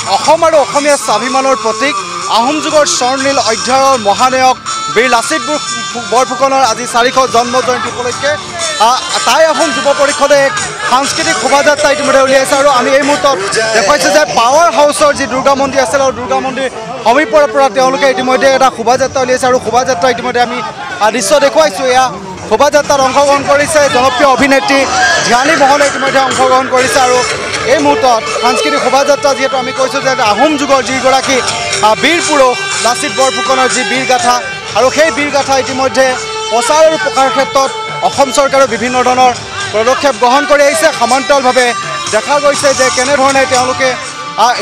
অসম আৰু অসমীয়া স্বাভিমানৰ প্ৰতীক আহোম যুগৰ স্বৰ্ণীল অধ্যায়ৰ মহানায়ক বীৰ লাচিত বৰফুকনৰ আজি 400 জন্ম জয়ন্তী উপলক্ষে টাই আহোম যুৱ পৰিষদে এক সাংস্কৃতিক শোভাযাত্ৰা ইতিমধ্যে উলিয়াইছে আৰু আমি এই মুহূৰ্তত দেখুৱাইছোঁ যে পাৱাৰ হাউচৰ যি দুৰ্গা মন্দিৰ আছিল আৰু দুৰ্গা মন্দিৰ সমীপৰ পৰা তেওঁলোকে ইতিমধ্যে এটা শোভাযাত্ৰা উলিয়াইছে আৰু শোভাযাত্ৰা ইতিমধ্যে আমি দৃশ্য দেখুৱাইছোঁ। এয়া শোভাযাত্ৰাত অংশগ্ৰহণ কৰিছে জনপ্ৰিয় অভিনেত্ৰী ধ্যানী মোহনে ইতিমধ্যে অংশগ্ৰহণ কৰিছে আৰু এই মুহূৰ্তত সাংস্কৃতিক শোভাযাত্ৰা যিহেতু আমি কৈছোঁ যে আহোম যুগৰ যিগৰাকী বীৰ পুৰুষ লাচিত বৰফুকনৰ যি বীৰগাথা আৰু সেই বীৰগাথা ইতিমধ্যে প্ৰচাৰ আৰু প্ৰসাৰ ক্ষেত্ৰত অসম চৰকাৰে বিভিন্ন ধৰণৰ পদক্ষেপ গ্ৰহণ কৰি আহিছে। সমান্তৰালভাৱে দেখা গৈছে যে কেনেধৰণে তেওঁলোকে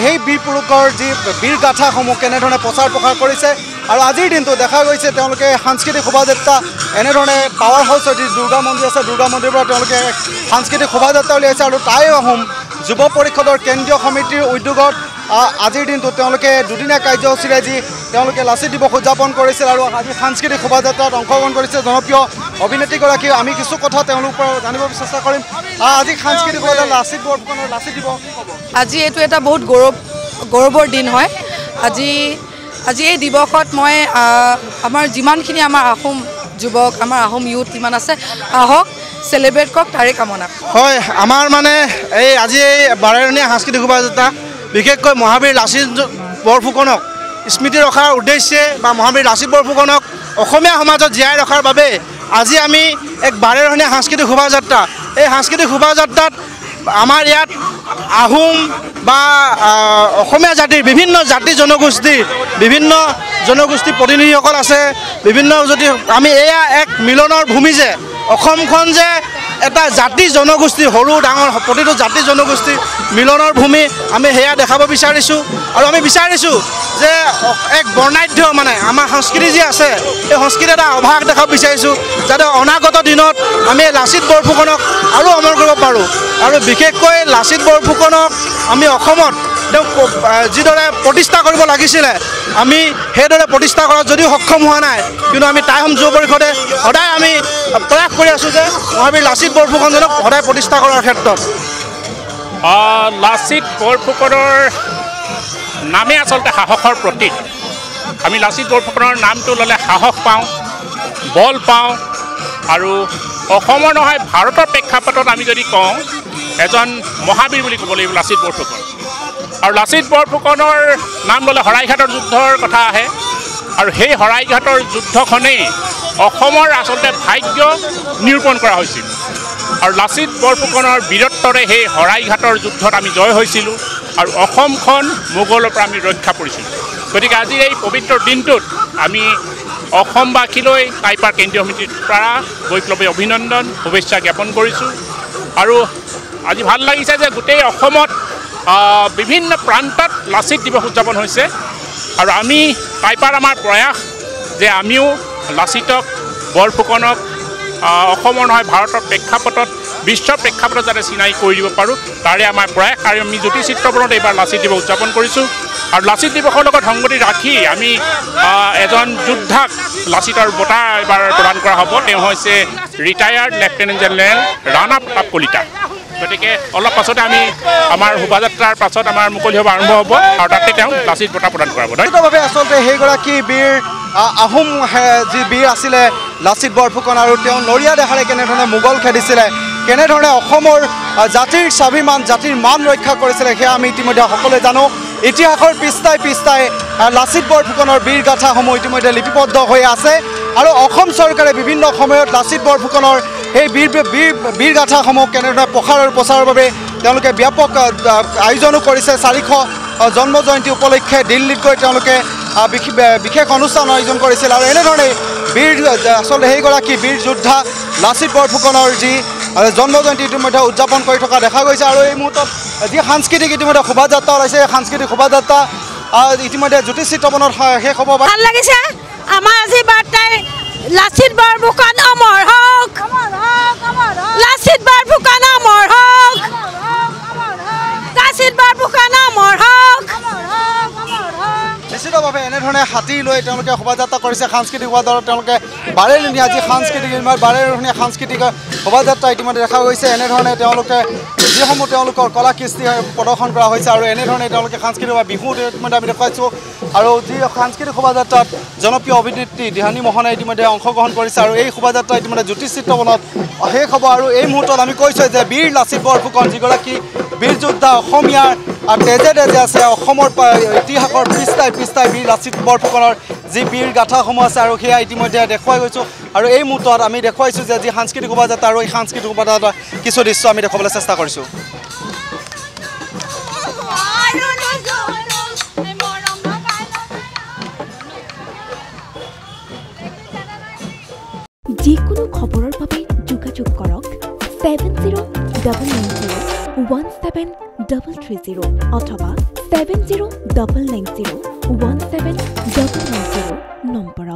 সেই বীৰ পুৰুষৰ যি বীৰগাথাসমূহ কেনেধৰণে প্ৰচাৰ প্ৰসাৰ কৰিছে আৰু আজিৰ দিনটো দেখা গৈছে তেওঁলোকে সাংস্কৃতিক শোভাযাত্ৰা এনেধৰণে পাৱাৰ হাউচৰ যি দুৰ্গা মন্দিৰ আছে দুৰ্গা মন্দিৰৰ পৰা তেওঁলোকে সাংস্কৃতিক শোভাযাত্ৰা উলিয়াইছে আৰু টাই আহোম যুৱ পৰিষদৰ কেন্দ্ৰীয় সমিতিৰ উদ্যোগত আজিৰ দিনটো তেওঁলোকে দুদিনীয়া কাৰ্যসূচীৰে যি তেওঁলোকে লাচিত দিৱস উদযাপন কৰিছিল আৰু আজি সাংস্কৃতিক শোভাযাত্ৰাত অংশগ্ৰহণ কৰিছে জনপ্ৰিয় অভিনেত্ৰীগৰাকী। আমি কিছু কথা তেওঁলোকৰ পৰা জানিব চেষ্টা কৰিম। আজি সাংস্কৃতিক শোভাযাত্ৰা লাচিত বৰফুকনৰ লাচিত দিৱস আজি এইটো এটা বহুত গৌৰৱৰ দিন হয়। আজি এই দিৱসত মই আমাৰ যিমানখিনি আমাৰ আহোম যুৱক আমাৰ আহোম ইউথ কিমান আছে আহক চেলিব্ৰেট কৰক তাৰে কামনা। হয়, আমাৰ মানে এই আজি এই 12দিনীয়া সাংস্কৃতিক শোভাযাত্ৰা বিশেষকৈ মহাবীৰ লাচিত বৰফুকনক স্মৃতি ৰখাৰ উদ্দেশ্যে বা মহাবীৰ লাচিত বৰফুকনক অসমীয়া সমাজত জীয়াই ৰখাৰ বাবে আজি আমি এক 12দিনীয়া সাংস্কৃতিক শোভাযাত্ৰা এই সাংস্কৃতিক শোভাযাত্ৰাত আমাৰ ইয়াত আহোম বা অসমীয়া জাতিৰ বিভিন্ন জাতি জনগোষ্ঠীৰ প্ৰতিনিধিসকল আছে। বিভিন্ন যদি আমি এয়া এক মিলনৰ ভূমি যে অসমখন যে এটা জাতি জনগোষ্ঠী সৰু ডাঙৰ প্ৰতিটো জাতি জনগোষ্ঠীৰ মিলনৰ ভূমি আমি সেয়া দেখাব বিচাৰিছোঁ আৰু আমি বিচাৰিছোঁ যে এক বৰ্ণাঢ্য মানে আমাৰ সংস্কৃতি যি আছে এই সংস্কৃতি এটা অভাস দেখাব বিচাৰিছোঁ যাতে অনাগত দিনত আমি লাচিত বৰফুকনক আৰু অমৰ কৰিব পাৰোঁ আৰু বিশেষকৈ লাচিত বৰফুকনক আমি অসমত তেওঁক যিদৰে প্ৰতিষ্ঠা কৰিব লাগিছিলে আমি সেইদৰে প্ৰতিষ্ঠা কৰাত যদিও সক্ষম হোৱা নাই কিন্তু আমি টাই আহোম যুৱ পৰিষদে সদায় আমি প্ৰয়াস কৰি আছোঁ যে মহাবীৰ লাচিত বৰফুকনজনক সদায় প্ৰতিষ্ঠা কৰাৰ ক্ষেত্ৰত লাচিত বৰফুকনৰ নামে আচলতে সাহসৰ প্ৰতীক। আমি লাচিত বৰফুকনৰ নামটো ল'লে সাহস পাওঁ, বল পাওঁ আৰু অসমৰ নহয় ভাৰতৰ প্ৰেক্ষাপটত আমি যদি কওঁ এজন মহাবীৰ বুলি ক'ব লাগিব লাচিত বৰফুকন। আৰু লাচিত বৰফুকনৰ নাম ল'লে শৰাইঘাটৰ যুদ্ধৰ কথা আহে আৰু সেই শৰাইঘাটৰ যুদ্ধখনেই অসমৰ আচলতে ভাগ্য নিৰূপণ কৰা হৈছিল আৰু লাচিত বৰফুকনৰ বীৰত্বৰে সেই শৰাইঘাটৰ যুদ্ধত আমি জয় হৈছিলোঁ আৰু অসমখন মোগলৰ পৰা আমি ৰক্ষা পৰিছিলোঁ। গতিকে আজিৰ এই পবিত্ৰ দিনটোত আমি অসমবাসীলৈ টাইপাৰ কেন্দ্ৰীয় সমিতিৰ পৰা বৈপ্লৱী অভিনন্দন শুভেচ্ছা জ্ঞাপন কৰিছোঁ আৰু আজি ভাল লাগিছে যে গোটেই অসমত বিভিন্ন প্ৰান্তত লাচিত দিৱস উদযাপন হৈছে আৰু আমি টাইপাৰ আমাৰ প্ৰয়াস যে আমিও লাচিতক বৰফুকনক অসমৰ নহয় ভাৰতৰ প্ৰেক্ষাপটত বিশ্বৰ প্ৰেক্ষাপটত যাতে চিনাকি কৰি দিব পাৰোঁ তাৰে আমাৰ প্ৰয়াস আৰু আমি জ্যোতি চিত্ৰবনত এইবাৰ লাচিত দিৱস উদযাপন কৰিছোঁ আৰু লাচিত দিৱসৰ লগত সংগতি ৰাখি আমি এজন যোদ্ধাক লাচিতৰ বঁটা এইবাৰ প্ৰদান কৰা হ'ব। তেওঁ হৈছে retired lieutenant general Rana Pratap Kalita. গতিকে অলপ পাছতে আমি আমাৰ শোভাযাত্ৰাৰ পাছত আমাৰ মুকলি হ'ব আৰম্ভ হ'ব আৰু তাতে তেওঁ লাচিত বঁটা প্ৰদান কৰাব। নিশ্চিতভাৱে আচলতে সেইগৰাকী বীৰ আহোম যি বীৰ আছিলে লাচিত বৰফুকন আৰু তেওঁ নৰিয়া দেহাৰে কেনেধৰণে মোগল খেদিছিলে কেনেধৰণে অসমৰ জাতিৰ স্বাভিমান জাতিৰ মান ৰক্ষা কৰিছিলে সেয়া আমি ইতিমধ্যে সকলোৱে জানো। ইতিহাসৰ পৃষ্ঠাই লাচিত বৰফুকনৰ বীৰগাথাসমূহ ইতিমধ্যে লিপিবদ্ধ হৈ আছে আৰু অসম চৰকাৰে বিভিন্ন সময়ত লাচিত বৰফুকনৰ সেই বীৰগাথাসমূহ কেনেধৰণে প্ৰসাৰ আৰু প্ৰচাৰৰ বাবে তেওঁলোকে ব্যাপক আয়োজনো কৰিছে। 400 জন্ম জয়ন্তী উপলক্ষে দিল্লীত গৈ তেওঁলোকে বিশেষ অনুষ্ঠান আয়োজন কৰিছিল আৰু এনেধৰণে বীৰ আচলতে সেইগৰাকী বীৰ যোদ্ধা লাচিত বৰফুকনৰ যি জন্ম জয়ন্তী ইতিমধ্যে উদযাপন কৰি থকা দেখা গৈছে আৰু এই মুহূৰ্তত যি সাংস্কৃতিক ইতিমধ্যে শোভাযাত্ৰা ওলাইছে সাংস্কৃতিক শোভাযাত্ৰা ইতিমধ্যে জ্যোতি চিত্ৰবনত শেষ হ'ব। ভাল লাগিছে আমাৰ আজি বাৰ্তাই লাচিত বৰফুকন অমৰ হওক, লাচিত বৰফুকন অমৰ হওক, লাচিত বৰফুকন অমৰ হওক। নিশ্চিতভাৱে এনেধৰণে হাতী লৈ তেওঁলোকে শোভাযাত্ৰা কৰিছে সাংস্কৃতিক শোভাযাত্ৰা তেওঁলোকে 12দিনীয়া যি সাংস্কৃতিক সাংস্কৃতিক শোভাযাত্ৰা ইতিমধ্যে দেখা গৈছে। এনেধৰণে তেওঁলোকে যিসমূহ তেওঁলোকৰ কলা কৃষ্টি প্ৰদৰ্শন কৰা হৈছে আৰু এনেধৰণে তেওঁলোকে সাংস্কৃতিক বিহু ইতিমধ্যে আমি দেখুৱাইছোঁ আৰু যি সাংস্কৃতিক শোভাযাত্ৰাত জনপ্ৰিয় অভিনেত্ৰী দিহানী মোহনে ইতিমধ্যে অংশগ্ৰহণ কৰিছে আৰু এই শোভাযাত্ৰা ইতিমধ্যে জ্যোতিষ চিত্ৰবনত শেষ হ'ব আৰু এই মুহূৰ্তত আমি কৈছোঁ যে বীৰ লাচিত বৰফুকন যিগৰাকী বীৰ যোদ্ধা অসমীয়াৰ তেজে তেজে আছে অসমৰ ইতিহাসৰ পৃষ্ঠাই বীৰ লাচিত বৰফুকনৰ যি বীৰ গাথাসমূহ আছে আৰু সেয়া ইতিমধ্যে দেখুৱাই গৈছোঁ আৰু এই মুহূৰ্তত আমি দেখুৱাইছোঁ যে যি সাংস্কৃতিক শোভাযাত্ৰা আৰু এই সাংস্কৃতিক শোভাযাত্ৰাৰ কিছু দৃশ্য আমি দেখুৱাবলৈ চেষ্টা কৰিছোঁ যিকোনো খবৰৰ বাবে যোগাযোগ কৰক 7099017330 অথবা 7099017390 নম্বৰত